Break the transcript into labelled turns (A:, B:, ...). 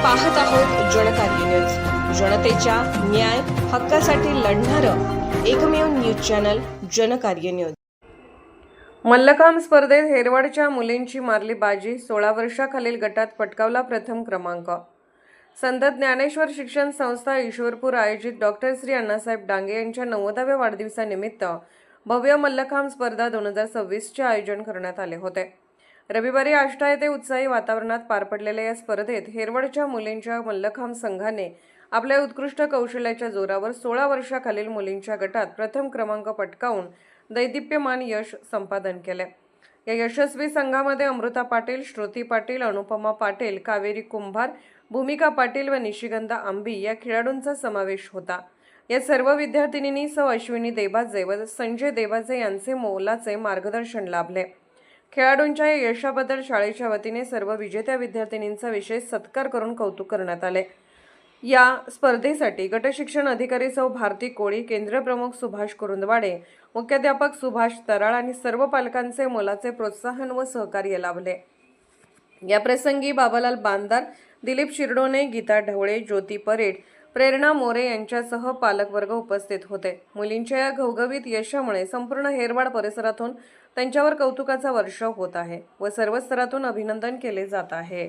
A: पाहत आहोत जनकार्य न्यूज, जनतेच्या न्याय हक्कासाठी लढणारं एकमेव news channel Janakarya news. Mallakhamb स्पर्धेत हेरवाडच्या मुलींची मारली बाजी, 16 वर्षाखालील गटात पटकावला प्रथम क्रमांक। संत ज्ञानेश्वर शिक्षण संस्था ईश्वरपूर आयोजित डॉक्टर श्री अण्णासाहेब डांगे यांच्या 90व्या वाढदिवसानिमित्त भव्य मल्लखांब स्पर्धा 2026 चे आयोजन करण्यात आले होते। रविवारी आष्टा येथे उत्साही वातावरणात पार पडलेल्या या स्पर्धेत हेरवाडच्या मुलींच्या मल्लखांब संघाने आपल्या उत्कृष्ट कौशल्याच्या जोरावर 16 वर्षाखालील मुलींच्या गटात प्रथम क्रमांक पटकावून दैदिप्यमान यश संपादन केले। या यशस्वी संघामध्ये अमृता पाटील, श्रुती पाटील, अनुपमा पाटील, कावेरी कुंभार, भूमिका पाटील व निशिगंधा आंबी या खेळाडूंचा समावेश होता। या सर्व विद्यार्थिनींनी सौ अश्विनी देबाजे व संजय देबाजे यांचे मोलाचे मार्गदर्शन लाभले। खेळाडूंच्या या यशाबद्दल शाळेच्या वतीने सर्व विजेत्या विद्यार्थिनींचा विशेष सत्कार करून कौतुक करण्यात आले। या स्पर्धेसाठी गटशिक्षण अधिकारी सौ भारती कोळी, केंद्र प्रमुख सुभाष कुरुंदवाडे, मुख्याध्यापक सुभाष तराळ आणि सर्व पालकांचे मोलाचे प्रोत्साहन व सहकार्य लाभले। या प्रसंगी बाबालाल बांदार, दिलीप शिरडोणे, गीता ढवळे, ज्योती परेड, प्रेरणा मोरे यांच्यासह पालकवर्ग उपस्थित होते। मुलींच्या या घवघवीत यशामुळे संपूर्ण हेरवाड परिसरातून त्यांच्यावर कौतुकाचा वर्षाव होत आहे व सर्व स्तरातून अभिनंदन केले जात आहे।